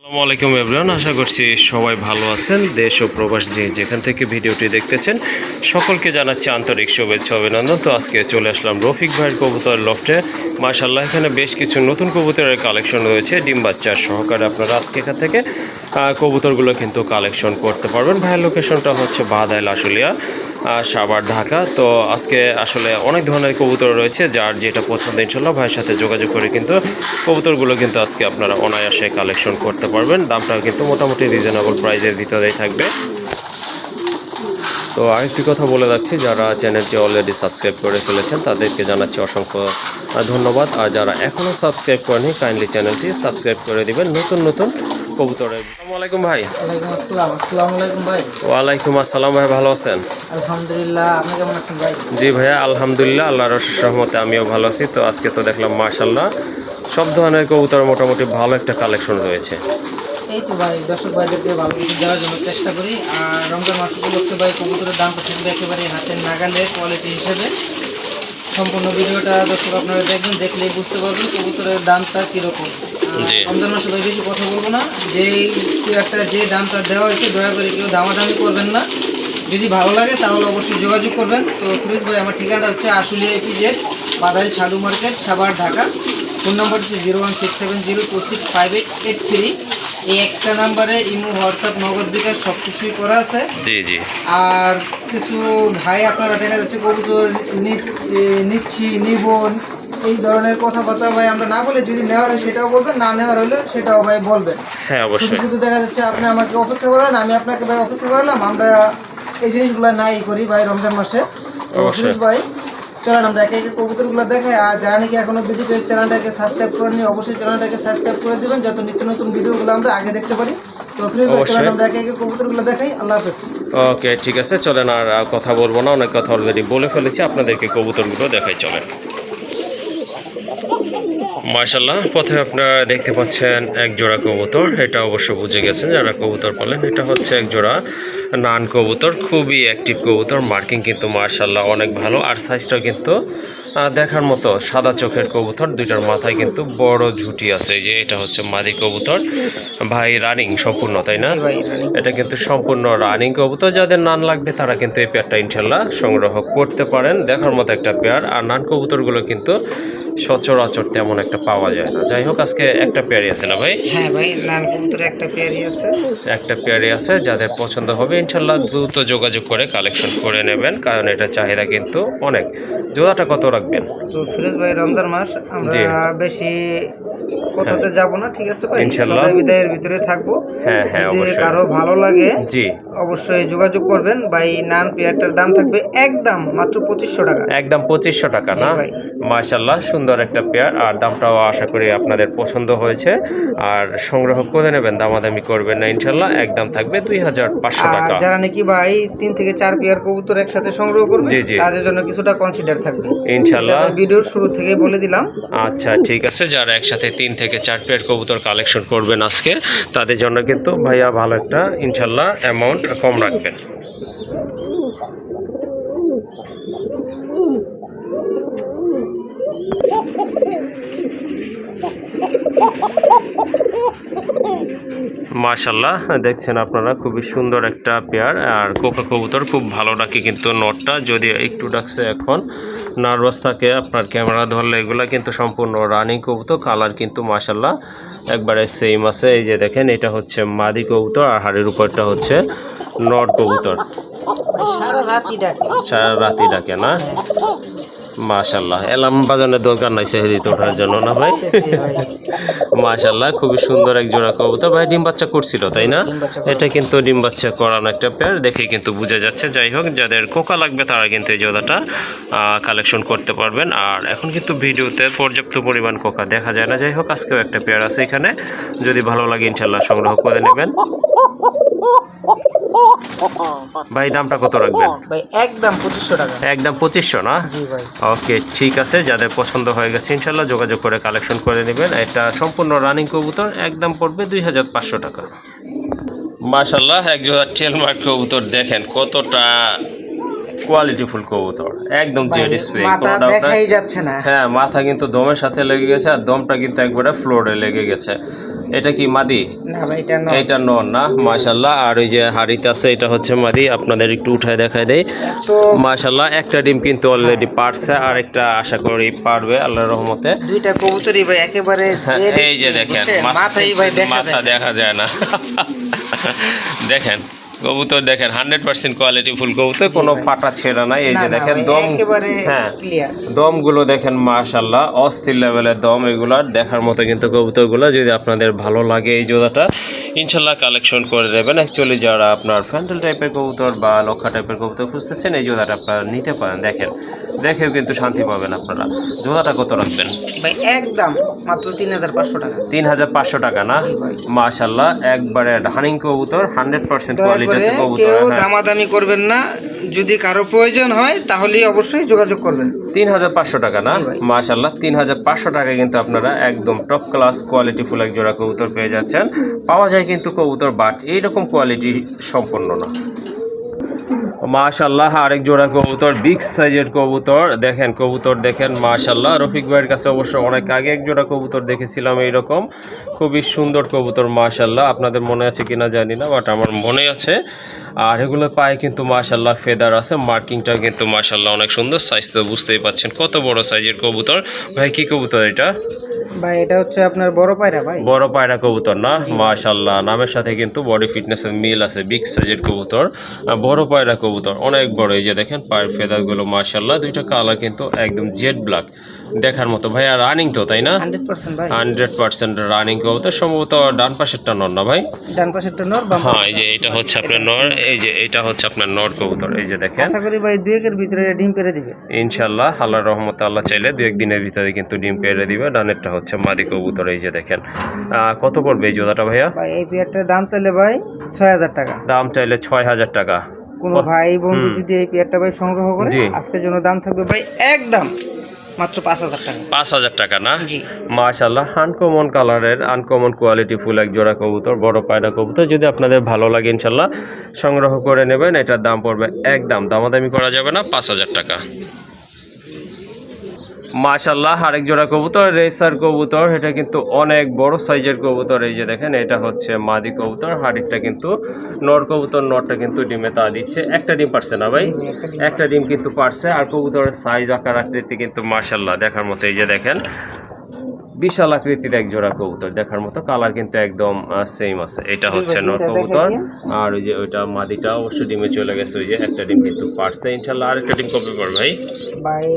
আসসালামু আলাইকুম এভরিওয়ান, আশা করছি সবাই ভালো আছেন। দেশ ও প্রবাস যেখান থেকে ভিডিওটি দেখতেছেন সকলকে জানাচ্ছি আন্তরিক শুভেচ্ছা অভিনন্দন। তো আজকে চলে আসলাম রফিক ভাইয়ের কবুতর লফটে। মাশাআল্লাহ, এখানে বেশ কিছু নতুন কবুতরের কালেকশন রয়েছে, ডিম বাচ্চার সহকারে আপনারা আজকে এখান থেকে কবুতরগুলো কিন্তু কালেকশন করতে পারবেন। ভাইয়ের লোকেশনটা হচ্ছে বাদাইল আশুলিয়া, সাভার, ঢাকা। তো আজকে আসলে অনেক ধরনের কবুতর রয়েছে, যার যেটা পছন্দ ইনশাল্লাহ ভাইয়ের সাথে যোগাযোগ করে কিন্তু কবুতরগুলো কিন্তু আজকে আপনারা অনায়াসে কালেকশন করতে পারবেন। দামটাও কিন্তু মোটামুটি রিজনেবল প্রাইসের ভিতরেই থাকবে। তো আরেকটি কথা বলে যাচ্ছি, যারা চ্যানেলটি অলরেডি সাবস্ক্রাইব করে ফেলেছেন তাদেরকে জানাচ্ছি অসংখ্য ধন্যবাদ। আর যারা এখনও সাবস্ক্রাইব করেনি কাইন্ডলি চ্যানেলটি সাবস্ক্রাইব করে দিবেন নতুন নতুন কবুতরের। আসসালামু আলাইকুম ভাই। ওয়ালাইকুম আসসালাম। আসসালামু আলাইকুম ভাই। ওয়ালাইকুম আসসালাম ভাই, ভালো আছেন? আলহামদুলিল্লাহ, আপনি কেমন আছেন ভাই? জি ভাইয়া, আলহামদুলিল্লাহ, আল্লাহর অশেষ রহমতে আমিও ভালো আছি। তো আজকে তো দেখলাম মাশাআল্লাহ সব ধরনের কবুতর মোটামুটি ভালো একটা কালেকশন রয়েছে। এই তো ভাই, দর্শক ভাইদেরকে ভালো কিছু দেওয়ার জন্য চেষ্টা করি। আর রমজান মাস উপলক্ষে ভাই কবুতরের দামটা থাকবে একেবারে হাতের নাগালে কোয়ালিটি হিসেবে। সম্পূর্ণ ভিডিওটা দর্শক আপনারা দেখবেন, দেখলেই বুঝতে পারবেন কবুতরের দামটা কীরকম। রমজান মাসে ভাই বেশি কথা বলবো না, যে দামটা দেওয়া হয়েছে দয়া করে কেউ দামাদামি করবেন না। যদি ভালো লাগে তাহলে অবশ্যই যোগাযোগ করবেন। তো ফিরোজ ভাই, আমার ঠিকানাটা হচ্ছে আশুলিয়া এপিজেড, বাদাইল সাধু market, Savar, Dhaka. Phone number হচ্ছে 01670265883। এই একটা নাম্বারে ইমো, হোয়াটসঅ্যাপ, নগদ বিকাশ সব কিছুই করা আছে। জি জি। আর কিছু ভাই আপনারা দেখা যাচ্ছে কবুতর নিচ্ছি, নিব, এই ধরনের কথাবার্তা ভাই আমরা না বলে, যদি নেওয়ার হয় সেটাও বলবেন, না নেওয়ার হলে সেটাও ভাই বলবেন। হ্যাঁ অবশ্যই। শুধু শুধু দেখা যাচ্ছে আপনি আমাকে অপেক্ষা করালেন, আমি আপনাকে ভাই অপেক্ষা করালাম, আমরা এই জিনিসগুলো নাই করি ভাই রমজান মাসে। ফিরোজ ভাই, চলেন আমরা একে একে কবুতরগুলো দেখাই। আর যারা নাকি এখনো বিডি পেজ চ্যানেলটাকে সাবস্ক্রাইব করেননি অবশ্যই চ্যানেলটাকে সাবস্ক্রাইব করে দিবেন, যত নিত্য নতুন ভিডিওগুলো আমরা আগে দেখতে পারি। তো ফিরোজ ভাই, চলেন আমরা একে একে কবুতরগুলো দেখাই। আল্লাহ হাফেজ। ওকে, ঠিক আছে, চলেন। আর কথা বলবো না, অনেক কথা অলরেডি বলে ফেলেছি, আপনাদেরকে কবুতরগুলো দেখাই, চলেন। মাশাআল্লাহ, প্রথমে আপনারা দেখতে পাচ্ছেন এক জোড়া কবুতর। এটা অবশ্য বুঝে গেছেন যারা কবুতর পালেন, এটা হচ্ছে এক জোড়া নান কবুতর। খুবই অ্যাক্টিভ কবুতর, মার্কিং কিন্তু মাশাআল্লাহ অনেক ভালো। আর সাইজটাও কিন্তু দেখার মতো, সাদা চোখের কবুতর। দুইটার মাথায় কিন্তু বড় ঝুঁটি আছে। এই যে এটা হচ্ছে মাদি কবুতর ভাই, রানিং সম্পূর্ণ, তাই না? এটা কিন্তু সম্পূর্ণ রানিং কবুতর। যাদের নান লাগবে তারা কিন্তু এই পেয়ারটা ইনশাল্লাহ সংগ্রহ করতে পারেন। দেখার মতো একটা পেয়ার। আর নান কবুতরগুলো কিন্তু সচরাচর তেমন একটা পাওয়া যায় না। যাই হোক, আজকে একটা পেয়ারই আছে না ভাই? হ্যাঁ ভাই, নান কবুতর একটা পেয়ারই আছে। একটা পেয়ারই আছে। যাদের পছন্দ হবে ইনশাল্লাহ দ্রুত যোগাযোগ করে কালেকশন করে নেবেন, কারণ এটা চাহিদা কিন্তু অনেক। জোড়াটা কত রাখবেন? তো ফিরোজ ভাই, রমজান মাস, আমরা বেশি কথাতে যাব না, ঠিক আছে ভাই? ইনশাআল্লাহ বিদায়ের ভিতরে থাকবো। হ্যাঁ হ্যাঁ, যদি অবশ্যই। কারো ভালো লাগে জি, অবশ্যই যোগাযোগ করবেন ভাই। নান পেয়ারটার দাম থাকবে একদম মাত্র 2500 টাকা। একদম 2500 টাকা না? মাশাআল্লাহ, সুন্দর একটা পেয়ার। আর দামটাও আশা করি আপনাদের পছন্দ হয়েছে। আর সংগ্রহ করে নেবেন, দামাদামি করবেন না ইনশাআল্লাহ। একদম থাকবে 2500 টাকা। যারা নাকি ভাই 3 থেকে 4 পেয়ার কবুতর একসাথে সংগ্রহ করবে, জি জি, তাদের জন্য কিছুটা কনসিডার থাকবে ইনশাআল্লাহ। ভিডিওর শুরু থেকে বলে দিলাম। আচ্ছা, ঠিক আছে। যারা একসাথে 3 থেকে 4 পেয়ার কবুতর কালেকশন করবেন আজকে, তাদের জন্য কিন্তু ভাইয়া ভালো একটা ইনশাআল্লাহ অ্যামাউন্ট কম রাখবেন। মাশাআল্লাহ, দেখছেন আপনারা খুবই সুন্দর একটা পেয়ার। আর কোকা কবুতর খুব ভালো ডাকে কিন্তু নটটা, যদি একটু ডাকছে এখন, নার্ভাস থাকে আপনার ক্যামেরা ধরলে। এগুলা কিন্তু সম্পূর্ণ রানিং কবুতর। কালার কিন্তু মাশাআল্লাহ একবারে সেম আছে। এই যে দেখেন, এটা হচ্ছে মাদি কবুতর আর হাড়ের উপরটা হচ্ছে নর কবুতর। সারা রাতই ডাকে না? মাশাআল্লাহ, এলার্ম বাজানোর দরকার নাই সেহেরিতে ওঠার জন্য, না ভাই? মাশাআল্লাহ, খুবই সুন্দর এক জোড়া কবুতর। ভাই ডিম বাচ্চা করছিল, তাই না? এটা কিন্তু ডিম বাচ্চা করানো একটা পেয়ার, দেখে কিন্তু বোঝা যাচ্ছে। যাই হোক, যাদের কোকা লাগবে তারা কিন্তু এই জোড়াটা কালেকশন করতে পারবেন। আর এখন কিন্তু ভিডিওতে পর্যাপ্ত পরিমাণ কোকা দেখা যায় না। যাই হোক, আজকেও একটা পেয়ার আছে এখানে, যদি ভালো লাগে ইনশাআল্লাহ সংগ্রহ করে নেবেন। ভাই দামটা কত রাখবেন? ভাই একদম 2500 টাকা। একদম 2500 না? জি ভাই। ওকে, ঠিক আছে। যাদের পছন্দ হয়ে গেছে ইনশাআল্লাহ যোগাযোগ করে কালেকশন করে নেবেন। এটা সম্পূর্ণ রানিং কবুতর, একদম পড়বে 2500 টাকা। মাশাআল্লাহ, এক জোড়া টেলমার্ক কবুতর, দেখেন কতটা কোয়ালিটিফুল কবুতর, একদম জেড স্প্রে। দেখাই যাচ্ছে না। হ্যাঁ, মাথা কিন্তু দমের সাথে লেগে গেছে, আর দমটা কিন্তু একবারে ফ্লোরে লেগে গেছে। এটা কি মাদি? না ভাই এটা নর। এটা নর না, মাশাআল্লাহ। আর ওই যে হাড়িতে আছে এটা হচ্ছে মাদি, আপনাদের একটু উঠায় দেখায় দেই। তো মাশাআল্লাহ, একটা ডিম কিন্তু অলরেডি পারছে, আর একটা আশা করি পারবে আল্লাহর রহমতে। দুইটা কবুতরই ভাই একেবারে হ্যাঁ, dead এই যে skin, দেখেন বুঝছেন? মাথাই ভাই মাথা দেখা যায় না। দেখেন কবুতর দেখেন 100% কোয়ালিটি ফুল কবুতর, কোনো ভাই। ফাটা ছেঁড়া নাই। এই না, যে না দেখেন ভাই, দম, একেবারে হ্যাঁ ক্লিয়ার। দমগুলো দেখেন মাশাআল্লাহ, অস্থির লেভেলের দম। এগুলার দেখার মতো কিন্তু কবুতরগুলো। যদি আপনাদের ভালো লাগে এই জোড়াটা, ইনশাল্লাহ কালেকশন করে নেবেন। অ্যাকচুয়ালি যারা আপনার ফ্যান্টেল টাইপের কবুতর বা লক্ষা টাইপের কবুতর খুঁজতেছেন, এই জোড়াটা আপনারা নিতে পারেন। দেখেন, দেখেও কিন্তু শান্তি পাবেন আপনারা। জোড়াটা কত রাখবেন ভাই? একদম মাত্র 3500 টাকা। 3500 টাকা না? জি ভাই। মাশাআল্লাহ, একবারে রানিং কবুতর, 100% দয়া কোয়ালিটি করে আছে কবুতর। কেউ হ্যাঁ, দামাদামি করবেন না, যদি কারো প্রয়োজন হয় তাহলে অবশ্যই যোগাযোগ করবেন। 3500 টাকা না? জি ভাই। মাশাআল্লাহ, 3500 টাকায় কিন্তু আপনারা একদম টপ ক্লাস কোয়ালিটি ফুল এক জোড়া কবুতর পেয়ে যাচ্ছেন। পাওয়া যায় কিন্তু কবুতর, বাট এইরকম কোয়ালিটি সম্পন্ন না। মাশাআল্লাহ, আরেক জোড়া কবুতর, বিগ সাইজের কবুতর। দেখেন কবুতর দেখেন মাশাআল্লাহ। রফিক ভাইয়ের কাছে অবশ্য অনেক আগে এক জোড়া কবুতর দেখেছিলাম এইরকম, খুবই সুন্দর কবুতর মাশাআল্লাহ। আপনাদের মনে আছে কিনা জানি না, বাট আমার মনে আছে। আর এগুলো পায়ে কিন্তু মাশাআল্লাহ ফেদার আছে, মার্কিংটা কিন্তু মাশাআল্লাহ অনেক সুন্দর। সাইজ তো বুঝতেই পাচ্ছেন কত বড় সাইজের কবুতর। ভাই কি কবুতর এটা? ভাই এটা হচ্ছে আপনার বড় পায়রা ভাই। বড় পায়রা কবুতর না? মাশাআল্লাহ, নামের সাথে কিন্তু বডি ফিটনেসের মিল আছে। বিগ সাইজের কবুতর, বড় পায়রা কবুতর, অনেক বড়। এই যে দেখেন পায়ের ফেদারগুলো মাশাআল্লাহ, দুইটা কালার কিন্তু একদম জেড ব্ল্যাক, দেখার মতো। ভাই আর রানিং তো, তাই না? 100% ভাই। 100% রানিং কবুতর। সম্ভবত ডান পাশেরটা নর না ভাই? ডান পাশেরটা নর, বাম হ্যাঁ, এই যে এটা হচ্ছে আপনার নর, এই যে এটা হচ্ছে আপনার নর কবুতর। এই যে দেখেন, আশা করি ভাই 2 একের ভিতরে ডিম পেড়ে দিবে ইনশাল্লাহ আল্লাহর রহমতে। আল্লাহ চাইলে 2-1 দিনের ভিতরে কিন্তু ডিম পেড়ে দিবে। ডানেরটা হচ্ছে মাদি কবুতর। এই যে দেখেন, কত পড়বে এই জোড়াটা ভাইয়া? ভাই। এই পেয়ারটার দাম চাইলে ভাই 6000 টাকা। দাম চাইলে 6000 টাকা। কোনো ভাই বন্ধু যদি এই পেয়ারটা ভাই সংগ্রহ করে, জি। আজকের জন্য দাম থাকবে ভাই একদম মাত্র 5000 টাকা। 5000 টাকা না? জি। মাশাআল্লাহ, আনকমন কালারের, আনকমন কোয়ালিটি ফুল এক জোড়া কবুতর, বড় পায়রা কবুতর। যদি আপনাদের ভালো লাগে ইনশাল্লাহ সংগ্রহ করে নেবেন। এটার দাম পড়বে একদম, দামাদামি করা যাবে না, 5000 টাকা। মাশাআল্লাহ, আরেক জোড়া কবুতর, রেসার কবুতর। এটা কিন্তু অনেক বড় সাইজের কবুতর। এই যে দেখেন, এটা হচ্ছে মাদি কবুতর, হাড়িটা কিন্তু নর কবুতর। নরটা কিন্তু ডিমে তা দিচ্ছে। একটা ডিম পারছে না ভাই? একটা ডিম কিন্তু পারছে। আর কবুতরের সাইজ আকার আকৃতি কিন্তু মাশাআল্লাহ দেখার মতো। এই যে দেখেন, বিশাল আকৃতির এক জোড়া কবুতর, দেখার মতো। কালার কিন্তু একদম সেম আছে। এটা হচ্ছে নর কবুতর, আর ওই যে ওইটা মাদিটা অবশ্য ডিমে চলে গেছে। ওই যে একটা ডিম কিন্তু পারছে। ইনশাল্লাহ আরেকটা ডিম কবে পারবে ভাই? ভাই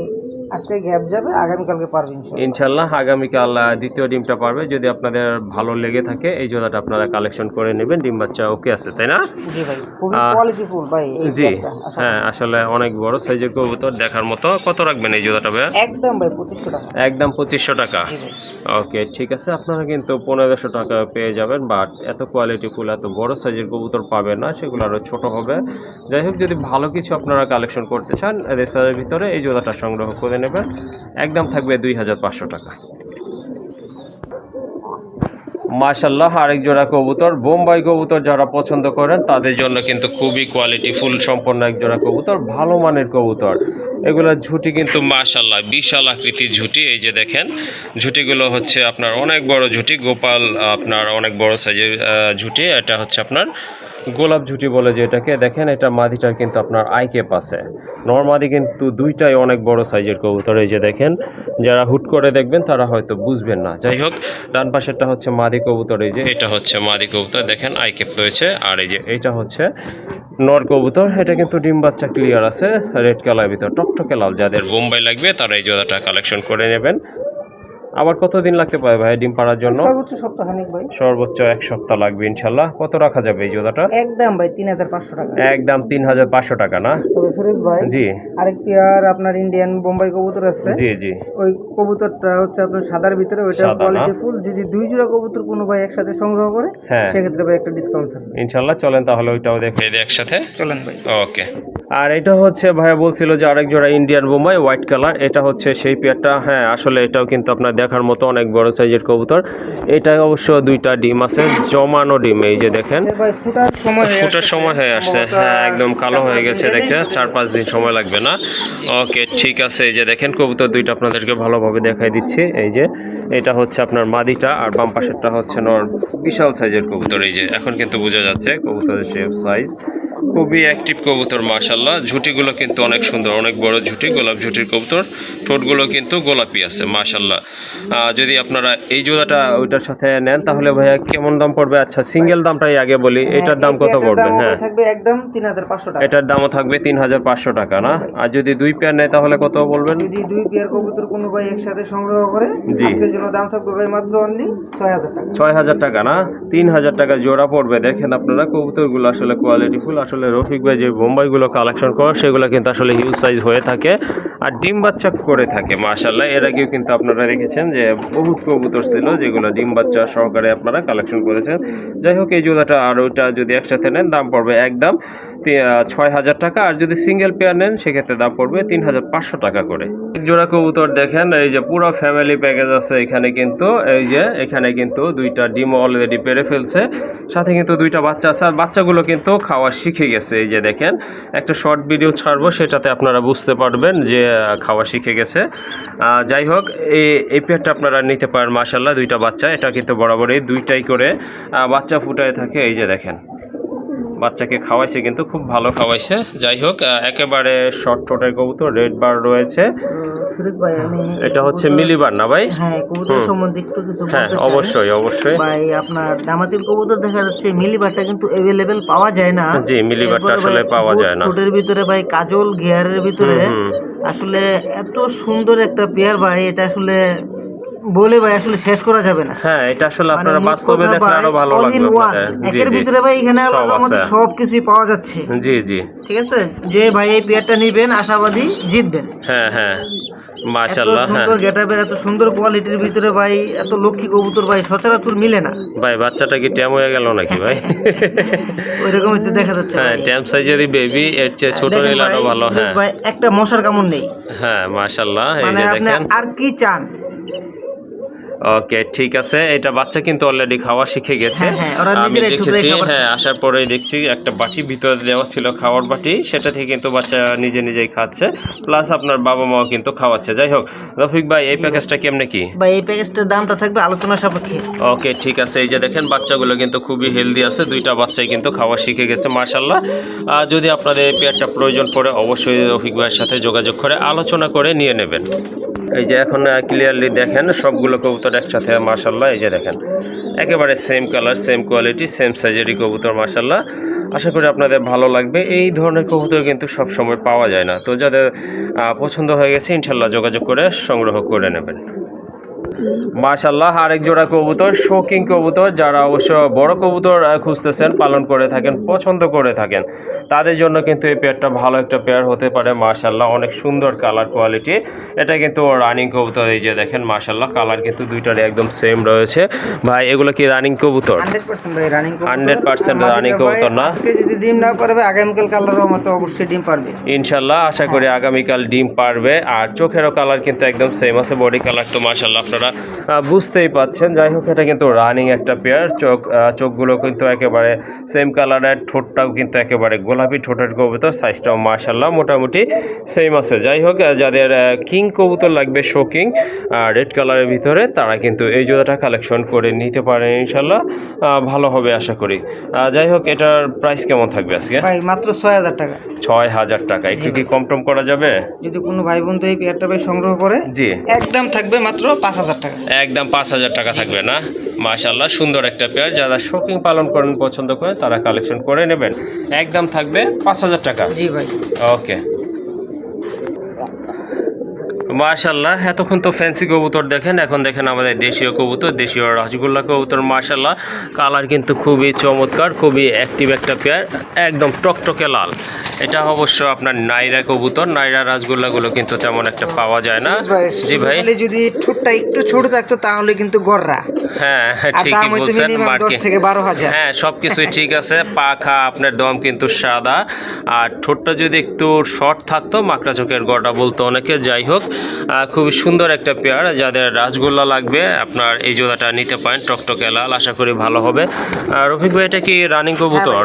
আজকে গ্যাপ যাবে, আগামীকালকে পারবে ইনশাল্লাহ আগামীকাল দ্বিতীয় ডিমটা পারবে। যদি আপনাদের ভালো লেগে থাকে এই জোড়াটা আপনারা কালেকশন করে নেবেন। ডিম বাচ্চা ওকে আছে, তাই না? জি ভাই, খুবই কোয়ালিটিফুল ভাই এই জি, পেয়ারটা। হ্যাঁ আসলে অনেক বড় সাইজের কবুতর, দেখার মতো। কত রাখবেন এই জোড়াটা ভাই? একদম ভাই 2500 টাকা। একদম 2500 টাকা। জি ভাই। ওকে, ঠিক আছে। আপনারা কিন্তু 1500 টাকা পেয়ে যাবেন, বাট এত কোয়ালিটি ফুল, এত বড় সাইজের কবুতর পাবেন না, সেগুলো আরও ছোট হবে। যাই হোক, যদি ভালো কিছু আপনারা কালেকশন করতে চান রেসারের ভিতরে, এই জোড়াটা সংগ্রহ করে নেবেন। একদম থাকবে 2500 টাকা। মাশাআল্লাহ, আরেক জোড়া কবুতর, বোম্বাই কবুতর। যারা পছন্দ করেন তাদের জন্য কিন্তু খুবই কোয়ালিটি ফুল সম্পন্ন এক জোড়া কবুতর, ভালো মানের কবুতর। এগুলোর ঝুঁটি কিন্তু মাশাআল্লাহ বিশাল আকৃতির ঝুঁটি। এই যে দেখেন, ঝুঁটিগুলো হচ্ছে আপনার অনেক বড় ঝুঁটি। গোপাল আপনার অনেক বড় সাইজের ঝুঁটি। এটা হচ্ছে আপনার গোলাপ ঝুঁটি বলে যেটাকে। দেখেন, এটা মাদিটার কিন্তু আপনার আইকেপ আছে। নরমাদি কিন্তু দুইটাই অনেক বড় সাইজের কবুতর। এই যে দেখেন, যারা হুট করে দেখবেন তারা হয়তো বুঝবেন না। যাই হোক, ডান পাশেরটা হচ্ছে মাদি কবুতর। এই যে এটা হচ্ছে মাদি কবুতর, দেখেন আইকেপ রয়েছে। আর এই যে এইটা হচ্ছে নর কবুতর। এটা কিন্তু ডিম বাচ্চা ক্লিয়ার আছে, রেড কালার ভিতর, টকটকে লাল। যাদের বোম্বাই লাগবে তারা এই জোড়াটা কালেকশন করে নেবেন। আবার কতদিন লাগতে পারে ভাই ডিম পাড়ার জন্য? সর্বোচ্চ সপ্তাহখানেক ভাই। সর্বোচ্চ 1 সপ্তাহ লাগবে ইনশাল্লাহ। কত রাখা যাবে এই জোড়াটা? একদম ভাই 3500 টাকা। একদম 3500 টাকা না? তবে ফিরোজ ভাই, জি আরেক পেয়ার আপনার ইন্ডিয়ান বোম্বাই কবুতর আছে। জি জি। ওই কবুতরটা হচ্ছে আপনার সাদার ভিতরে, ওইটা সাদা না? Quality full. যদি 2 জোড়া কবুতর কোনো ভাই একসাথে সংগ্রহ করে, হ্যাঁ সেক্ষেত্রে ভাই একটা ডিসকাউন্ট থাকবে। ইনশাল্লাহ। চলেন তাহলে ওইটাও দেখে দিই একসাথে। চলেন ভাই। ওকে। আর এটা হচ্ছে ভাইয়া বলছিল যে আরেক জোড়া ইন্ডিয়ান বোম্বাই হোয়াইট কালার, এটা হচ্ছে সেই পেয়ারটা। হ্যাঁ আসলে এটাও কিন্তু আপনার দেখার মতো অনেক বড় সাইজের কবুতর। এটা অবশ্য দুইটা ডিম আছে, জমানো ডিম, এই যে দেখেন ভাই ফুটার সময় হয়ে আসছে। হ্যাঁ একদম কালো হয়ে গেছে, দেখতে 4-5 দিন সময় লাগবে না। ওকে ঠিক আছে, এই যে দেখেন কবুতর দুইটা আপনাদেরকে ভালোভাবে দেখাই দিচ্ছি। এই যে এটা হচ্ছে আপনার মাদিটা, আর বাম পাশেরটা হচ্ছে নর, বিশাল সাইজের কবুতর। এই যে এখন কিন্তু বোঝা যাচ্ছে কবুতরের শেপ সাইজ, খুবই অ্যাক্টিভ কবুতর মাশাআল্লাহ। ঝুটিগুলো কিন্তু অনেক সুন্দর, অনেক বড় ঝুটি, গোলাপ ঝুটির কবুতর। ঠোঁটগুলো কিন্তু গোলাপি আছে মাশাআল্লাহ। যদি আপনারা এই জোড়াটা ওইটার সাথে নেন তাহলে ভাইয়া কেমন দাম পড়বে? আচ্ছা সিঙ্গেল দামটাই আগে বলি, এটার দাম কত পড়বে? হ্যাঁ থাকবে একদম 3500 টাকা। এটার দামও থাকবে 3500 টাকা না? আর যদি দুই পেয়ার নেয় তাহলে কত বলবেন? যদি দুই পেয়ার কবুতর কোনো ভাই একসাথে সংগ্রহ করে, আজকের জন্য দাম থাকবে ভাই মাত্র অনলি 6000 টাকা। 6000 টাকা না, 3000 টাকা জোড়া পড়বে। দেখেন আপনারা কবুতরগুলো আসলে কোয়ালিটিফুল। আসলে রফিক ভাই যে বোম্বাইগুলো কালেকশন করে সেগুলো কিন্তু আসলে হিউজ সাইজ হয়ে থাকে আর ডিম বাচ্চা করে থাকে মাশাআল্লাহ। এর আগেও কিন্তু আপনারা দেখেছেন যে বহুত কবুতর ছিল যেগুলো ডিম বাচ্চা সহকারে আপনারা কালেকশন করেছেন। যাই হোক এই জোড়াটা আর ওইটা যদি একসাথে নেন দাম পড়বে একদম 6000 টাকা, আর যদি সিঙ্গেল পেয়ার নেন সেক্ষেত্রে দাম পড়বে 3500 টাকা করে। এক জোড়া কবুতর দেখেন, এই যে পুরো ফ্যামিলি প্যাকেজ আছে এখানে কিন্তু। এই যে এখানে কিন্তু দুইটা ডিম অলরেডি পেরে ফেলছে, সাথে কিন্তু দুইটা বাচ্চা আছে, আর বাচ্চাগুলো কিন্তু খাওয়া শিখে গেছে। এই যে দেখেন একটা শর্ট ভিডিও ছাড়বো, সেটাতে আপনারা বুঝতে পারবেন যে খাওয়া শিখে গেছে। যাই হোক এই পেয়ারটা আপনারা নিতে পারেন মাশাআল্লাহ। দুইটা বাচ্চা, এটা কিন্তু বরাবরই দুইটাই করে বাচ্চা ফুটায় থাকে। এই যে দেখেন বাচ্চাকে খাওয়াইছে, কিন্তু খুব ভালো খাওয়াইছে। যাই হোক একেবারে শর্ট ঠোঁটের কবুতর, রেড বার রয়েছে। ফিরোজ ভাই আমি এটা হচ্ছে মিলিবার না ভাই? হ্যাঁ কবুতর সম্বন্ধে একটু কিছু বলতে হ্যাঁ চাই। অবশ্যই অবশ্যই ভাই আপনার দামাতিল কবুতর দেখা যাচ্ছে, মিলিবারটা কিন্তু अवेलेबल পাওয়া যায় না। জি মিলিবারটা আসলে পাওয়া যায় না। ঠোঁটের ভিতরে ভাই কাজল গিয়ারের ভিতরে আসলে এত সুন্দর একটা পেয়ার ভাই, এটা আসলে বলে ভাই আসলে শেষ করা যাবে না। হ্যাঁ এটা আসলে আপনারা বাস্তবে দেখলে আরো ভালো লাগবে আপনাদের। জি এর জি ভিতরে ভাই এখানে আমাদের সবকিছু পাওয়া যাচ্ছে। জি জি ঠিক আছে, যে ভাই এই পেয়ারটা নেবেন আশাবাদী জিতবেন। হ্যাঁ হ্যাঁ এত মাশাআল্লাহ। হ্যাঁ সুন্দর গেটআপের, এত সুন্দর কোয়ালিটির ভিতরে ভাই এত লক্ষ্মী কবুতর ভাই সচরাচর মিলে না ভাই। বাচ্চাটা কি ট্যাম হয়ে গেল নাকি ভাই? ওইরকমই তো দেখা যাচ্ছে। হ্যাঁ ট্যাম সাইজেরই বেবি, এর চেয়ে ছোট নিলে আরো ভালো। হ্যাঁ ভাই একটা মশার কামড় নেই। হ্যাঁ মাশাআল্লাহ। এই মানে যে আপনি দেখেন আর কি চান। ওকে ঠিক আছে, এটা বাচ্চা কিন্তু অলরেডি খাওয়া শিখে গেছে। ওরা আমি নিজেরাই দেখেছি, টুকরাই খাবার হ্যাঁ আসার পরেই দেখছি একটা বাটি ভিতরে দেওয়া ছিল খাওয়ার বাটি, সেটা থেকে কিন্তু বাচ্চা নিজে নিজেই খাচ্ছে, প্লাস আপনার বাবা মাও কিন্তু খাওয়াচ্ছে। যাই হোক রফিক ভাই এই প্যাকেজটা কেমনে কি? ভাই এই প্যাকেজটার দামটা থাকবে আলোচনা সাপেক্ষে। ওকে ঠিক আছে, এই যে দেখেন বাচ্চাগুলো কিন্তু খুবই হেলদি আছে, দুইটা বাচ্চাই কিন্তু খাওয়া শিখে গেছে মাশাআল্লাহ। যদি আপনাদের এই পেয়ারটা প্রয়োজন পড়ে অবশ্যই রফিক ভাইয়ের সাথে যোগাযোগ করে আলোচনা করে নিয়ে নেবেন। এই যে এখন ক্লিয়ারলি দেখেন সবগুলো কবুতর একসাথে মাশাআল্লাহ। এই যে দেখেন একেবারে same colour, same quality, same সাইজেরই কবুতর মাশাআল্লাহ। আশা করি আপনাদের ভালো লাগবে। এই ধরনের কবুতর কিন্তু সব সময় পাওয়া যায় না, তো যাদের পছন্দ হয়ে গেছে ইনশাল্লাহ যোগাযোগ করে সংগ্রহ করে নেবেন। মাশাআল্লাহ আরেক জোড়া কবুতর, শৌকিং কবুতর। যারা অবশ্য বড় কবুতর খুঁজতেছেন, পালন করে থাকেন, পছন্দ করে থাকেন, তাদের জন্য কিন্তু এই পেয়ারটা ভালো একটা পেয়ার হতে পারে মাশাআল্লাহ। অনেক সুন্দর কালার কোয়ালিটি, এটা কিন্তু রানিং কবুতর। এই যে দেখেন মাশাআল্লাহ কালার কিন্তু দুইটারই একদম সেম রয়েছে। ভাই এগুলো কি রানিং কবুতর? 100% ভাই রানিং কবুতর, 100% রানিং কবুতর না? আজকে যদি ডিম না পারবে আগামীকাল কালারের মতো অবশ্যই ডিম পারবে ইনশাআল্লাহ। আশা করি আগামীকাল ডিম পারবে। আর চোখেরও কালার কিন্তু একদম সেম আছে, বডি কালার তো মাশাআল্লাহ আপনারা বুঝতেই পাচ্ছেন। যাই হোক এটা কিন্তু রানিং একটা পেয়ার। চোখগুলো কিন্তু একেবারে সেম কালারের, ঠোঁটটাও কিন্তু একেবারে গোলাপি ঠোঁটের কবুতর, সাইজটাও মাশাআল্লাহ মোটামুটি সেম আছে। যাই হোক যাদের কিং কবুতর লাগবে, শৌকিং রেড কালারের ভিতরে, তারা কিন্তু এই জোড়াটা কালেকশন করে নিতে পারেন ইনশাআল্লাহ, ভালো হবে আশা করি। যাই হোক এটার প্রাইস কেমন থাকবে আজকে? ভাই মাত্র 6000 টাকা। 6000 টাকা, একটু কি কম টম করা যাবে? যদি কোনো ভাই বন্ধু এই পেয়ারটা ভাই সংগ্রহ করে, জি একদম থাকবে মাত্র 5000 টাকা। একদম 5000 টাকা থাকবে না? মাশাআল্লাহ সুন্দর একটা পেয়ার। যারা শৌকিং পালন করেন, পছন্দ করে, তারা কালেকশন করে নেবেন। একদম থাকবে 5000 টাকা। জি ভাই। ওকে মাশাআল্লাহ, এতক্ষণ তো ফ্যান্সি কবুতর দেখেন, এখন দেখেন আমাদের দেশীয় কবুতর, দেশীয় রাসগোল্লা কবুতর। মাশাআল্লাহ, কালার কিন্তু খুবই চমৎকার, খুবই অ্যাক্টিভ একটা পেয়ার, একদম টকটকে লাল। এটা অবশ্য আপনার নাইরা কবুতর। নাইরা রাসগোল্লাগুলো কিন্তু তেমন একটা পাওয়া যায় না। জি ভাই, যদি ঠোঁটটা একটু ছোট থাকতো তাহলে কিন্তু গররা। হ্যাঁ হ্যাঁ, আর দাম ঠিকই হয়তো বলছেন। মিনিমাম 10 থেকে 12,000। হ্যাঁ, সবকিছুই ঠিক আছে। পাখা আপনার দম কিন্তু সাদা, আর ঠোঁটটা যদি একটু শর্ট থাকতো মাকড়া চোখের গড়া বলতো অনেকে। যাই হোক, খুবই সুন্দর একটা পেয়ার। যাদের রাসগোল্লা লাগবে আপনার এই জোড়াটা নিতে পারেন, টকটকে লাল, আশা করি ভালো হবে। আর রফিক ভাই, এটা কি রানিং কবুতর?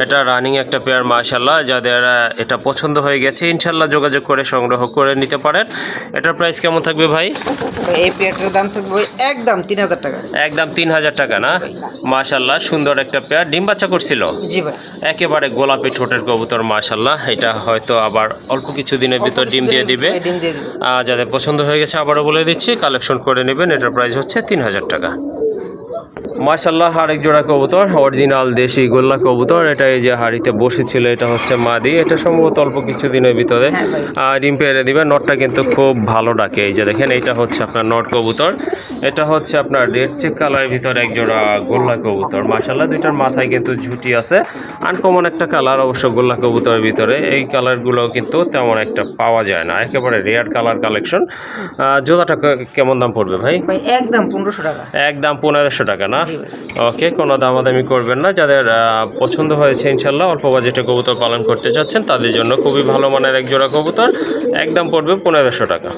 এটা রানিং একটা পেয়ার। মাশাআল্লাহ, যাদের এটা পছন্দ হয়ে গেছে ইনশাল্লাহ যোগাযোগ করে সংগ্রহ করে নিতে পারেন। এটার প্রাইস কেমন থাকবে ভাই? এই পেয়ারটার দাম থাকবে একদম 3000 টাকা। একদম 3000 টাকা না? মাশাআল্লাহ, সুন্দর একটা পেয়ার। ডিম বাচ্চা করছিল? জি ভাই। একেবারে গোলাপি ঠোঁটের কবুতর। মাশাআল্লাহ, এটা হয়তো আবার অল্প কিছু দিনের ভিতর ডিম দিয়ে দিবে। যাদের পছন্দ হয়ে গেছে আবারও বলে দিচ্ছি, কালেকশন করে নেবেন। এটার প্রাইস হচ্ছে 3000 টাকা। মাশাআল্লাহ, আরেক জোড়া কবুতর, অরিজিনাল দেশি গোল্লা কবুতর। এটা এই যে হাড়িতে বসেছিল, এটা হচ্ছে মাদি। এটা সম্ভবত অল্প কিছু দিনের ভিতরে ডিম পেড়ে দিবে। নটটা কিন্তু খুব ভালো ডাকে। এই যে দেখেন, এটা হচ্ছে আপনার নট কবুতর। এটা হচ্ছে আপনার রেড চেক কালারের ভিতরে এক জোড়া গোল্লা কবুতর। মাশাআল্লাহ, দুইটার মাথায় কিন্তু ঝুঁটি আছে। আনকমন একটা কালার অবশ্য গোল্লা কবুতরের ভিতরে। এই কালারগুলো কিন্তু তেমন একটা পাওয়া যায় না, একেবারে রেয়ার কালার কালেকশন। জোড়াটা কেমন দাম পড়বে ভাই? একদম 1500 টাকা। একদম 1500 টাকা না? ওকে, কোনো দামাদামি করবেন না। যাদের পছন্দ হয়েছে ইনশাল্লাহ, অল্প বাজেটে কবুতর পালন করতে চাচ্ছেন তাদের জন্য খুবই ভালো মানের এক জোড়া কবুতর। একদম পড়বে 1500 টাকা।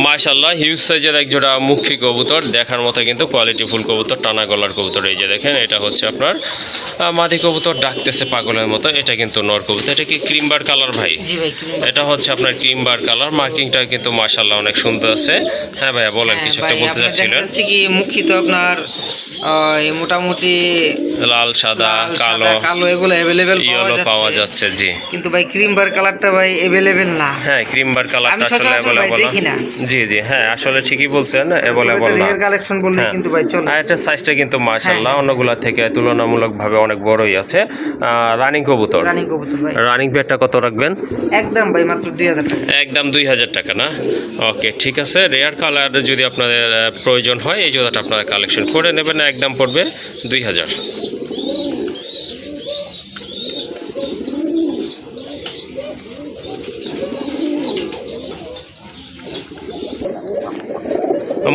মাশাআল্লাহ, হিউজ সাইজের এক জোড়া মুখী কবুতর, দেখার মতো কিন্তু কোয়ালিটি ফুল কবুতর, টানা গলার কবুতর। এই যে দেখেন, এটা হচ্ছে আপনার মাদি কবুতর, ডাকতেছে পাগলের মতো। এটা কিন্তু নর কবুতর। এটা কি ক্রিমবার কালার ভাই? এটা হচ্ছে আপনার ক্রিমবার কালার। মার্কিংটা কিন্তু মাশাআল্লাহ অনেক সুন্দর আছে। হ্যাঁ ভাইয়া, বলেন, কিছু একটা বলতে চাচ্ছিলেন? কি মুখী তো আপনার মোটামুটি লাল, সাদা, কালো, এগুলো अवेलेबल পাওয়া যাচ্ছে। জি, কিন্তু ভাই ক্রিম বার কালারটা ভাই अवेलेबल না। হ্যাঁ, ক্রিম বার কালারটা আসলে अवेलेबल না। জি জি, হ্যাঁ, আসলে ঠিকই বলছেন, अवेलेबल না। এর কালেকশন বললে কিন্তু ভাই চলে। আর এটা সাইজটা কিন্তু মাশাআল্লাহ অন্যগুলা থেকে তুলনামূলকভাবে অনেক বড়ই আছে। রানিং কবুতর। ভাই। রানিং পেয়ারটা কত রাখবেন? একদম ভাই মাত্র 2000 টাকা। একদম 2000 টাকা না? ওকে, ঠিক আছে। রেয়ার কালার যদি আপনাদের প্রয়োজন হয় এই জোড়াটা আপনারা কালেকশন করে নেবেন। একদম পড়বে 2000।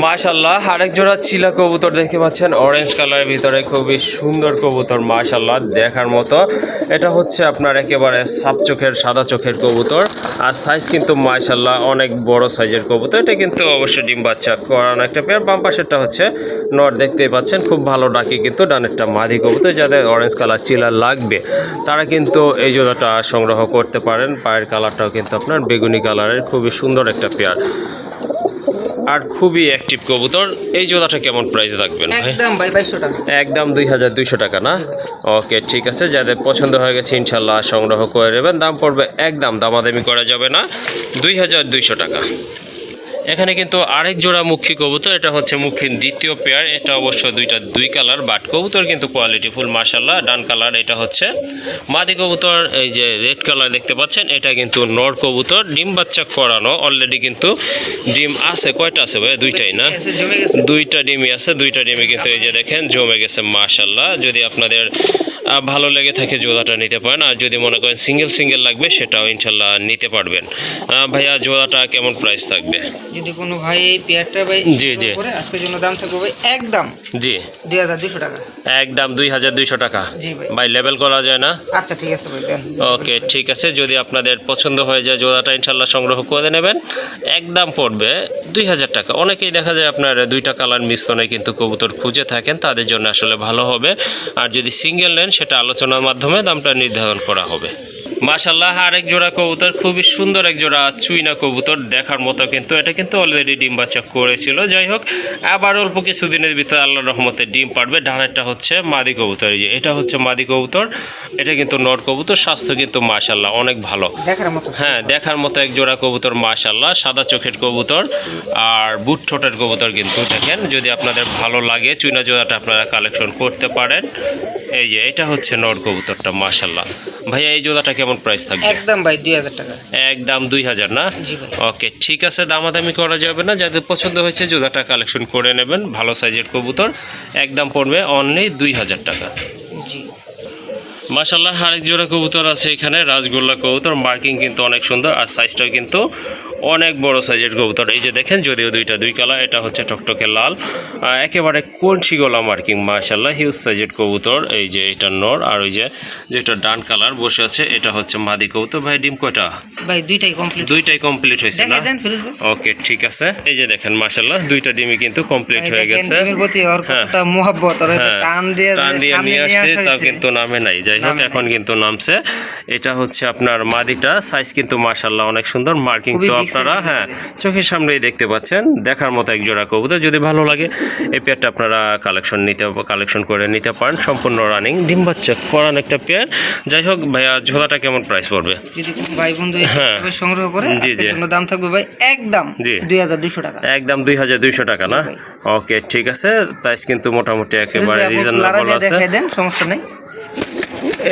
মাশাআল্লাহ, আরেক জোড়া চিলা কবুতর দেখতে পাচ্ছেন, অরেঞ্জ কালারের ভিতরে, খুবই সুন্দর কবুতর। মাশাআল্লাহ, দেখার মতো। এটা হচ্ছে আপনার একেবারে সাপ চোখের, সাদা চোখের কবুতর। আর সাইজ কিন্তু মাশাআল্লাহ অনেক বড় সাইজের কবুতর। এটা কিন্তু অবশ্যই ডিম বাচ্চা করানো একটা পেয়ার। বাম পাশেরটা হচ্ছে নর, দেখতেই পাচ্ছেন, খুব ভালো ডাকে কিন্তু। ডানেরটা মাদি কবুতর। যাদের অরেঞ্জ কালার চিলা লাগবে তারা কিন্তু এই জোড়াটা সংগ্রহ করতে পারেন। পায়ের কালারটাও কিন্তু আপনার বেগুনি কালারের, খুবই সুন্দর একটা পেয়ার আর খুবই অ্যাক্টিভ কবুতর। এই জোড়াটা কেমন প্রাইস রাখবেন ভাই? একদম ভাই 2200 টাকা। একদম 2200 টাকা না? ওকে, ঠিক আছে। যাদের পছন্দ হয়ে গেছে ইনশাল্লাহ সংগ্রহ করে নেবেন। দাম পড়বে একদম দামাদামি করা যাবে না, 2200 টাকা। এখানে কিন্তু আরেক জোড়া মুখী কবুতর। এটা হচ্ছে মুখীর দ্বিতীয় পেয়ার। এটা অবশ্য দুই কালার, বাট কবুতর কিন্তু কোয়ালিটি ফুল মাশাআল্লাহ। ডান কালার এটা হচ্ছে মাদি কবুতর। এই যে রেড কালার দেখতে পাচ্ছেন, এটা কিন্তু নর কবুতর। ডিম বাচ্চা করানো অলরেডি, কিন্তু ডিম আছে। কয়টা আছে ভাই? দুইটাই না? দুইটা ডিমই আছে। দুইটা ডিমই কিন্তু এই যে দেখেন জমে গেছে মাশাআল্লাহ। যদি আপনাদের ভালো লেগে থাকে জোড়াটা নিতে পারেন। আর যদি মনে করেন সিঙ্গেল লাগবে সেটাও ইনশাল্লাহ নিতে পারবেন। ভাইয়া, জোড়াটা কেমন প্রাইস থাকবে? যদি কোনো ভাই এই পেয়ারটা ভাই জি জি করে আজকের জন্য দাম থাকবে ভাই একদম জি 2200 টাকা। একদম 2200 টাকা। জি ভাই। ভাই, লেভেল করা যায় না? আচ্ছা ঠিক আছে ভাই, দেন। ওকে, ঠিক আছে। যদি আপনাদের পছন্দ হয়ে যায় জোড়াটা ইনশাল্লাহ সংগ্রহ করে নেবেন। একদম পড়বে 2000 টাকা। অনেকেই দেখা যায় আপনার দুইটা কালার মিশ্রণে কিন্তু কবুতর খুঁজে থাকেন, তাদের জন্য আসলে ভালো হবে। আর যদি সিঙ্গেল নেন সেটা আলোচনার মাধ্যমে দামটা নির্ধারণ করা হবে। মাশাআল্লাহ, আরেক জোড়া কবুতর, খুবই সুন্দর এক জোড়া চুইনা কবুতর, দেখার মতো কিন্তু। এটা কিন্তু অলরেডি ডিম বাচ্চা করেছিল। যাই হোক, আবার অল্প কিছুদিনের ভিতরে আল্লাহর রহমতে ডিম পারবে। ডানেরটা হচ্ছে মাদি কবুতর। এই যে এটা হচ্ছে মাদি কবুতর। এটা কিন্তু নর কবুতর। স্বাস্থ্য কিন্তু মাশাআল্লাহ অনেক ভালো, দেখার মতো। হ্যাঁ, দেখার মতো এক জোড়া কবুতর মাশাআল্লাহ। সাদা চোখের কবুতর আর বুট ঠোঁটের কবুতর কিন্তু দেখেন। যদি আপনাদের ভালো লাগে চুইনা জোড়াটা আপনারা কালেকশন করতে পারেন। এই যে এটা হচ্ছে নর কবুতরটা মাশাআল্লাহ ভাইয়া এই জোড়াটা কেমন প্রাইস থাকবে? একদম ভাই 2000 টাকা। একদম 2000 না? জি ভাই। ওকে ঠিক আছে, দামাদামি করা যাবে না, যাদের পছন্দ হয়েছে জোড়াটা কালেকশন করে নেবেন। ভালো সাইজের কবুতর, একদম পড়বে অনলি 2000 টাকা। জি মাশাআল্লাহ, আরেক জোড়া কবুতর আছে এখানে, রাজগোল্লা কবুতর। মার্কিং কিন্তু অনেক সুন্দর আর সাইজটাও কিন্তু অনেক বড় সাইজের কবুতর। এই যে দেখেন, যদিও দুই কালার, এটা হচ্ছে টকটকে লাল, একেবারে কলসি গলা মার্কিং। মাশাআল্লাহ, হিউজ সাইজের কবুতর। এই যে এটা নর, আর ওই যে যেটা ডান কালার বসে আছে এটা হচ্ছে মাদি কবুতর। ভাই ডিম কয়টা? ভাই দুইটাই কমপ্লিট। দুইটাই কমপ্লিট হয়েছে না? দেন ফিরোজ ভাই। ওকে ঠিক আছে, এই যে দেখেন মাশাআল্লাহ দুইটা ডিমই কিন্তু কমপ্লিট হয়ে গেছে। ডিমের প্রতি ওর কতটা মোহাব্বত, আর কান দিয়ে নিয়ে আসছে তাও কিন্তু নামে নাই। যাই হোক, এখন কিন্তু নামছে। এটা হচ্ছে আপনার মাদিটা, সাইজ কিন্তু মাশাআল্লাহ অনেক সুন্দর। মার্কিং তো আপনারা চোখের সামনেই দেখতে পাচ্ছেন। দেখার মতো এক জোড়া কবুতর। যদি ভালো লাগে এই পেয়ারটা আপনারা কালেকশন করে নিতে পারেন। সম্পূর্ণ রানিং, ডিম বাচ্চা করান একটা পেয়ার। যাই হোক ভাইয়া, ঝোলাটা কেমন প্রাইস পড়বে? যদি কোনো ভাই বন্ধু সংগ্রহ করে, আজকের জন্য দাম থাকবে ভাই একদম 2200 টাকা। একদম 2200 টাকা না? ওকে ঠিক আছে, প্রাইস কিন্তু মোটামুটি একেবারে রিজনেবল আছে। দেন, সমস্যা নেই।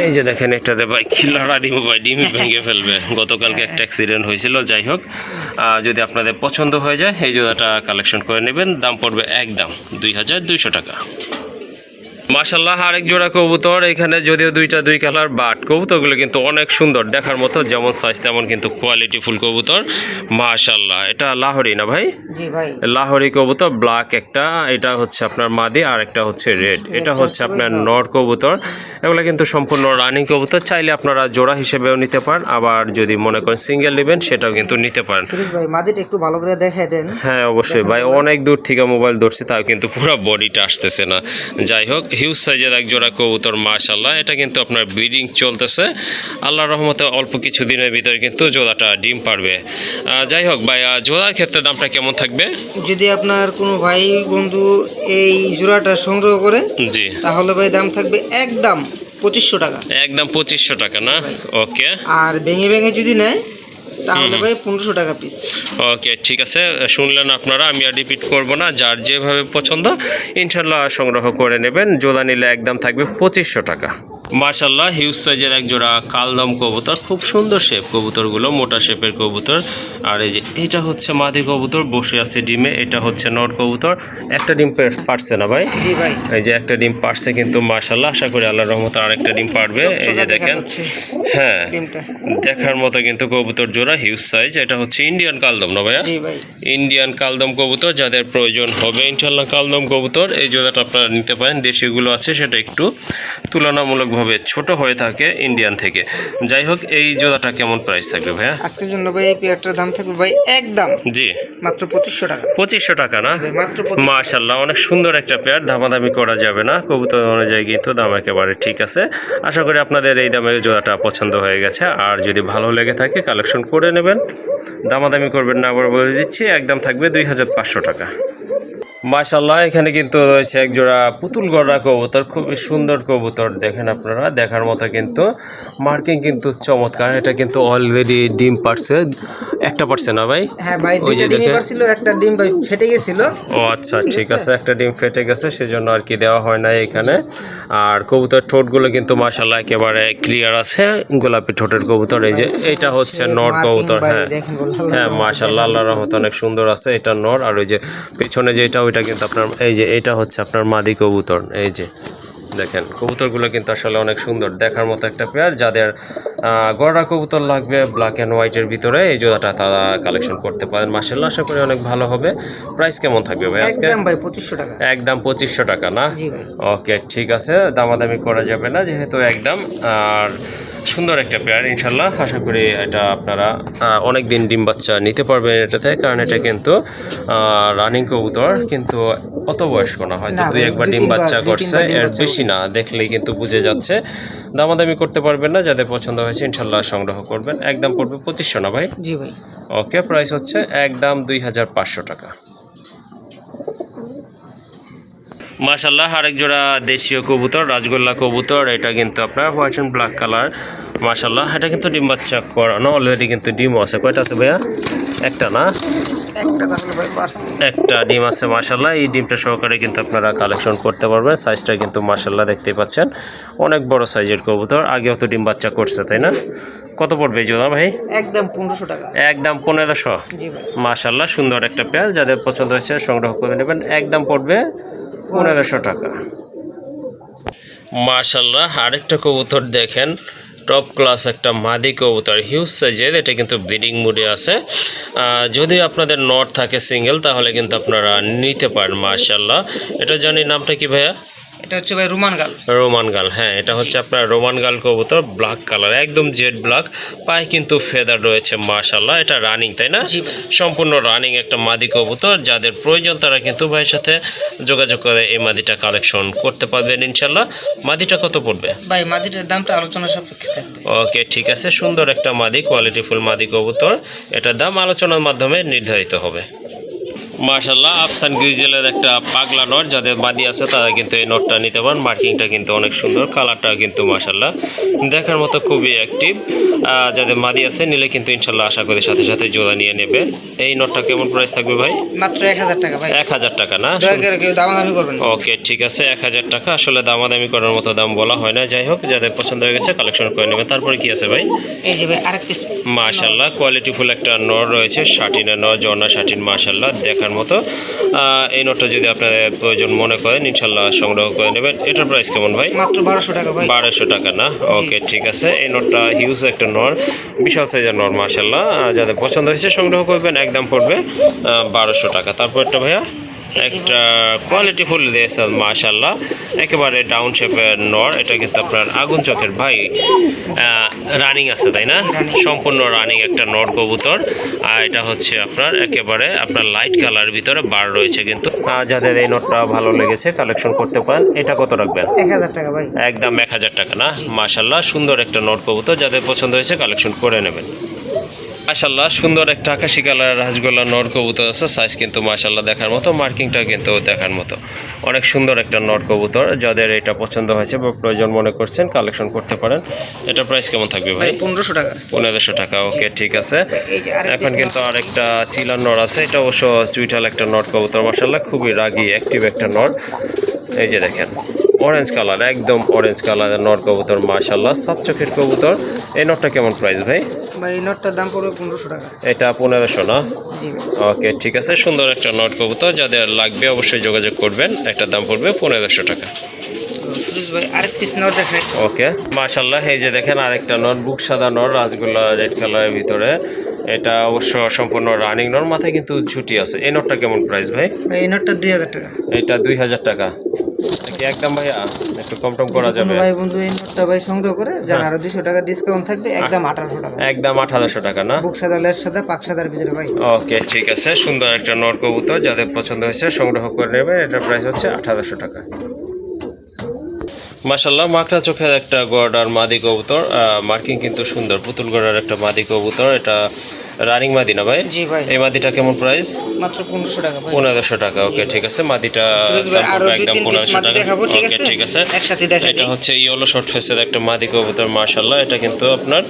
এই যে দেখেন, একটাতে ভাই খিলাড়া দিব ভাই, ডিমই ভেঙে ফেলবে। গতকালকে একটা অ্যাক্সিডেন্ট হয়েছিল। যাই হোক, যদি আপনাদের পছন্দ হয়ে যায় এই জোড়াটা কালেকশন করে নেবেন। দাম পড়বে একদম 2200 টাকা। মাশাআল্লাহ, আরেক জোড়া কবুতর এখানে, যদিও দুই কালার, বাট কবুতরগুলো কিন্তু অনেক সুন্দর, দেখার মতো। যেমন সাইজ তেমন কিন্তু কোয়ালিটি ফুল কবুতর। মাশাআল্লাহ, এটা লাহোরি না ভাই? জি ভাই, লাহোরি কবুতর, ব্ল্যাক একটা, এটা হচ্ছে আপনার মাদি, আর একটা হচ্ছে রেড, এটা হচ্ছে আপনার নর কবুতর। এগুলো কিন্তু সম্পূর্ণ রানিং কবুতর। চাইলে আপনারা জোড়া হিসেবেও নিতে পারেন, আবার যদি মনে করেন সিঙ্গেল নেবেন সেটাও কিন্তু নিতে পারেন। ভাই মাদিটা একটু ভালো করে দেখাই দেন। হ্যাঁ অবশ্যই ভাই, অনেক দূর থেকে মোবাইল ধরছি তাও কিন্তু পুরো বডিটা আসতেছে না। যাই হোক, হিউজ সাইজের এক জোড়া কবুতর। মাশাআল্লাহ, এটা কিন্তু আপনার ব্রিডিং চলতেছে। আল্লাহর রহমতে অল্প কিছু দিনের ভিতরে কিন্তু জোড়াটা ডিম পারবে। যাই হোক ভাই, জোড়ার ক্ষেত্রে দামটা কেমন থাকবে? যদি আপনার কোনো ভাই বন্ধু এই জোড়াটা সংগ্রহ করে, জি, তাহলে ভাই দাম থাকবে একদম 2500 টাকা। একদম 2500 টাকা না? ওকে। আর ভেঙে যদি নেয় তাহলে ভাই 1500 টাকা পিস। ওকে ঠিক আছে, শুনলেন আপনারা, আমি আর রিপিট করব না। যার যেভাবে পছন্দ ইনশাল্লাহ সংগ্রহ করে নেবেন। জোড়া নিলে একদম থাকবে 2500 টাকা। মাশাআল্লাহ, হিউজ সাইজের এক জোড়া কালদম কবুতর। খুব সুন্দর শেপ কবুতরগুলো, মোটা শেপের কবুতর। আর এই যে এটা হচ্ছে মাদি কবুতর, বসে আছে ডিমে। এটা হচ্ছে নর কবুতর। একটা ডিম পারছে না ভাই? জি ভাই, এই যে একটা ডিম পারছে কিন্তু মাশাআল্লাহ। আশা করি আল্লাহর রহমতে আরেকটা ডিম পারবে। এই যে দেখেন, হ্যাঁ দেখার মতো কিন্তু কবুতর জোড়া, হিউজ সাইজ। এটা হচ্ছে ইন্ডিয়ান কালদম না ভাইয়া? জি ভাই, ইন্ডিয়ান কালদম কবুতর। যাদের প্রয়োজন হবে ইনশাআল্লাহ কালদম কবুতর, এই জোড়াটা আপনারা নিতে পারেন। দেশিগুলো আছে সেটা একটু তুলনামূলকভাবে ছোট হয়ে থাকে ইন্ডিয়ান থেকে। যাই হোক, এই জোড়াটা কেমন প্রাইস থাকবে ভাইয়া? আজকের জন্য ভাই এই পেয়ারটার দাম থাকবে ভাই একদম, জি, মাত্র 2500 টাকা। 2500 টাকা না? মাত্র। মাশাআল্লাহ, অনেক সুন্দর একটা পেয়ার। দামাদামি করা যাবে না, কবুতর অনুযায়ী কিন্তু দাম একেবারে ঠিক আছে। আশা করি আপনাদের এই দামের জোড়াটা পছন্দ হয়ে গেছে। আর যদি ভালো লেগে থাকে কালেকশন করে নেবেন, দামাদামি করবেন না, আবার বলে দিচ্ছি, একদম থাকবে 2500 টাকা। মাশাআল্লাহ, এখানে কিন্তু রয়েছে এক জোড়া পুতুল গড়া কবুতর। খুবই সুন্দর কবুতর, দেখেন আপনারা, দেখার মতো কিন্তু। মার্কিং কিন্তু চমৎকার। এটা কিন্তু অলরেডি ডিম পারছে, একটা পারছে না ভাই? হ্যাঁ ভাই, দুইটা ডিম পারছিল, একটা ডিম ভাই ফেটে গেছিল। ও আচ্ছা ঠিক আছে, একটা ডিম ফেটে গেছে, সেজন্য আর কি দেওয়া হয় না এখানে। আর কবুতর ঠোঁটগুলো কিন্তু মাশাআল্লাহ একেবারে ক্লিয়ার আছে, গোলাপি ঠোঁটের কবুতর। এই যে এটা হচ্ছে নর কবুতর। হ্যাঁ হ্যাঁ, মাশাআল্লাহ, আল্লাহর রহমতে অনেক সুন্দর আছে। এটা নর। আর ওই যে পেছনে যেটা, ওইটা কিন্তু আপনার, এই যে এটা হচ্ছে আপনার মাদি কবুতর। এই যে দেখেন, কবুতরগুলো কিন্তু আসলে অনেক সুন্দর, দেখার মতো একটা পেয়ার। যাদের গড়া কবুতর লাগবে ব্ল্যাক অ্যান্ড হোয়াইটের ভিতরে, এই জোড়াটা তারা কালেকশন করতে পারেন। মাশাআল্লাহ, আশা করি অনেক ভালো হবে। প্রাইস কেমন থাকবে ভাই আজকে? একদম ভাই 2500 টাকা। একদম 2500 টাকা না? ওকে ঠিক আছে, দামাদামি করা যাবে না যেহেতু একদম। আর সুন্দর একটা পেয়ার ইনশাল্লাহ। আশা করি এটা আপনারা অনেক দিন ডিম বাচ্চা নিতে পারবেন এটাতে, কারণ এটা কিন্তু রানিং কবুতর, কিন্তু অত বয়স্ক না, হয়তো দুই একবার ডিম বাচ্চা করছে, এর বেশি না। দেখলেই কিন্তু বুঝে যাচ্ছে। দামাদামি করতে পারবেন না, যাদের পছন্দ হয়েছে ইনশাল্লাহ সংগ্রহ করবেন। একদম পড়বে 2500 না ভাই? জি ভাই। ওকে, প্রাইস হচ্ছে একদম 2500 টাকা। মাশাআল্লাহ আরেক জোড়া দেশীয় কবুতর রাজগোল্লা কবুতর, এটা কিন্তু আপনার হোয়াইট অ্যান্ড ব্ল্যাক কালার। মাশাআল্লাহ এটা কিন্তু ডিম বাচ্চা করানো অলরেডি, কিন্তু ডিমও আছে। কয়টা আছে ভাইয়া? একটা না, একটা ডিম আছে। মাশাআল্লাহ এই ডিমটা সহকারে কিন্তু আপনারা কালেকশন করতে পারবেন। সাইজটা কিন্তু মাশাআল্লাহ দেখতেই পাচ্ছেন, অনেক বড় সাইজের কবুতর। আগেও তো ডিম বাচ্চা করছে, তাই না? কত পড়বে জোড়া ভাই? একদম 1500 টাকা। একদম 1500। জি ভাই। মাশাআল্লাহ সুন্দর একটা পেয়ার, যাদের পছন্দ হয়েছে সংগ্রহ করে নেবেন। একদম পড়বে 1500 টাকা। মাশাআল্লাহ আরেকটা কবুতর দেখেন, টপ ক্লাস একটা মাদি কবুতর, হিউজ সাইজের। এটা কিন্তু ব্রিডিং মুডে আছে। যদি আপনাদের নট থাকে সিঙ্গেল, তাহলে কিন্তু আপনারা নিতে পারেন। মাশাআল্লাহ এটা জানি নামটা কি ভাইয়া? এটা হচ্ছে ভাই রোমান গাল। রোমান গাল, হ্যাঁ এটা হচ্ছে আপনার রোমান গাল কবুতর, ব্ল্যাক কালার, একদম জেড ব্ল্যাক। পায়ে কিন্তু ফেদার রয়েছে। মাশাআল্লাহ এটা রানিং, তাই না? সম্পূর্ণ রানিং একটা মাদি কবুতর। যাদের প্রয়োজন তারা কিন্তু ভাইয়ের সাথে যোগাযোগ করে এই মাদিটা কালেকশন করতে পারবেন ইনশাল্লাহ। মাদিটা কত পড়বে ভাই? মাদিটার দামটা আলোচনা সাপেক্ষে থাকবে। ওকে ঠিক আছে, সুন্দর একটা মাদি, কোয়ালিটিফুল মাদি কবুতর। এটার দাম আলোচনার মাধ্যমে নির্ধারিত হবে। মাশাআল্লাহ আফসান গ্রিজেলের একটা পাগলা নট, যাদের মাদি আছে তারা কিন্তু এই নটটা নিতে পারেন। মার্কিংটা কিন্তু অনেক সুন্দর, কালারটা কিন্তু মাশাআল্লাহ দেখার মতো খুবই অ্যাক্টিভ। যাদের মাদি আছে নিলে কিন্তু ইনশাল্লাহ আশা করি সাথে সাথে জোড়া নিয়ে নেবে। এই নটটা কেমন প্রাইস থাকবে ভাই? মাত্র 1000 টাকা ভাই। 1000 টাকা না? কেউ দামাদামি করবেন না। ওকে ঠিক আছে, 1000 টাকা। আসলে দামাদামি করার মতো দাম বলা হয় না। যাই হোক, যাদের পছন্দ হয়ে গেছে কালেকশন করে নেবে। তারপরে কি আছে ভাই? এই যে ভাই আরেক পিস মাশাআল্লাহ কোয়ালিটিফুল একটা নর রয়েছে, শাটিনের নর, জর্না শাটিন। মাশাআল্লাহ দেখার মতো। এই নটটা যদি আপনাদের প্রয়োজন মনে করেন ইনশাল্লাহ সংগ্রহ করে নেবেন। এটার প্রাইস কেমন ভাই? মাত্র 1200 টাকা ভাই। 1200 টাকা না? ওকে ঠিক আছে। এই নটটা হিউজ একটা নর, বিশাল সাইজের নর। মাশাআল্লাহ যাদের পছন্দ হয়েছে সংগ্রহ করবেন। একদম পড়বে 1200 টাকা। তারপর একটা ভাইয়া একটা কোয়ালিটি ফুল দিয়েছে মাশাআল্লাহ, একেবারে ডাউন শেপের নর। এটা কিন্তু আপনার আগুন চোখের ভাই, রানিং আছে তাই না? সম্পূর্ণ রানিং একটা নর কবুতর। আর এটা হচ্ছে আপনার একেবারে আপনার লাইট কালার ভিতরে বার রয়েছে কিন্তু। যাদের এই নটটা ভালো লেগেছে কালেকশন করতে পারেন। এটা কত রাখবেন? 1000 টাকা ভাই। একদম 1000 টাকা না? মাশাআল্লাহ সুন্দর একটা নর কবুতর, যাদের পছন্দ হয়েছে কালেকশন করে নেবেন। মাশাআল্লাহ সুন্দর একটা আকাশি কালার রাজগোল্লা নর কবুতর আছে। সাইজ কিন্তু মাশাআল্লাহ দেখার মতো, মার্কিংটা কিন্তু দেখার মতো। অনেক সুন্দর একটা নর কবুতর, যাদের এটা পছন্দ হয়েছে বা প্রয়োজন মনে করছেন কালেকশন করতে পারেন। এটা প্রাইস কেমন থাকবে ভাই? 1500 টাকা। 1500 টাকা। ওকে ঠিক আছে। এখন কিন্তু আরেকটা চিলার নর আছে, এটা অবশ্য চুইঠাল একটা নর কবুতর। মাশাআল্লাহ খুবই রাগী অ্যাক্টিভ একটা নর। এই যে দেখেন অরেঞ্জ কালার, একদম অরেঞ্জ কালারের নর কবুতর। মাশাআল্লাহ সাত চোখের কবুতর। এই নটটা কেমন প্রাইস ভাই? ভাই এই নটটার দাম পড়বে 1500 টাকা। এটা 1500 না? জি। ওকে ঠিক আছে, সুন্দর একটা নট কবুতর, যাদের লাগবে অবশ্যই যোগাযোগ করবেন। একটা দাম পড়বে 1500 টাকা। ভাই আরেক পিস নট দেখাই। ওকে মাশাআল্লাহ এই যে দেখেন আরেকটা নট, বুক সাদা নট, রাজগোল্লা রেড কালারের ভিতরে। এটা অবশ্য সম্পূর্ণ রানিং নট, মাথায় কিন্তু ঝুটি আছে। এই নটটা কেমন প্রাইস ভাই? ভাই এই নটটা 2000 টাকা। এটা 2000 টাকা কি একদম ভাইয়া? একটু কম টম করা যাবে? ভাই বন্ধু এই নটটা ভাই সংগ্রহ করে যান, আরো 200 টাকা ডিসকাউন্ট থাকবে। একদম 1800 টাকা। একদম 1800 টাকা না? বুক সাদা লেস সাদা পাক সাদার ভিতরে ভাই। ওকে ঠিক আছে, সুন্দর একটা নর কবুতর, যাদের পছন্দ হয়েছে সংগ্রহ করে নেবেন। এটার প্রাইস হচ্ছে 1800 টাকা। মাশাআল্লাহ মাকড়া চোখের একটা গড়ার মাদি কবুতর, মার্কিং কিন্তু সুন্দর, পুতুল গড়ার একটা মাদি কবুতর। এটা রানিং মাদি না ভাই? জি ভাই। এই মাদিটা কেমন প্রাইস? মাত্র 1500 টাকা ভাই। 1500 টাকা। ওকে ঠিক আছে, মাদিটা একদম 1500 টাকা। ওকে ঠিক আছে, একসাথে দেখাই। এটা হচ্ছে ইয়েলো শর্ট ফেসের একটা মাদি কবুতর। মাশাআল্লাহ এটা কিন্তু আপনার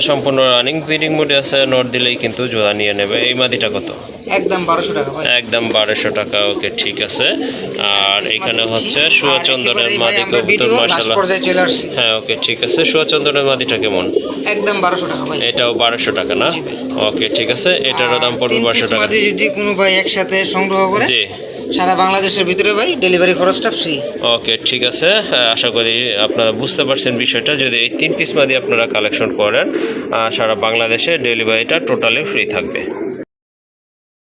সম্পূর্ণ রানিং, ব্রিডিং মোডে আছে। নট দিলেই কিন্তু জোড়া নিয়ে নেবে। এই মাদিটা কত? একদম 1200 টাকা ভাই। একদম 1200 টাকা। ওকে ঠিক আছে। আর এখানে হচ্ছে সুয়াচন্দনের মাদি কবুতর। মাশাআল্লাহ হ্যাঁ ওকে ঠিক আছে। সুয়াচন্দনের মাদিটা কেমন? একদম 1200 টাকা ভাই। এটাও 1200 টাকা না? ওকে ঠিক আছে, এটারও দাম পড়বে 1200 টাকা। মাদি যদি কোনো ভাই একসাথে সংগ্রহ করে জি সারা বাংলাদেশের ভিতরে ভাই ডেলিভারি খরচটা ফ্রি। ওকে ঠিক আছে, আশা করি আপনারা বুঝতে পারছেন বিষয়টা। যদি এই 3 পিস মাদি আপনারা কালেকশন করেন সারা বাংলাদেশে ডেলিভারিটা টোটালি ফ্রি থাকবে।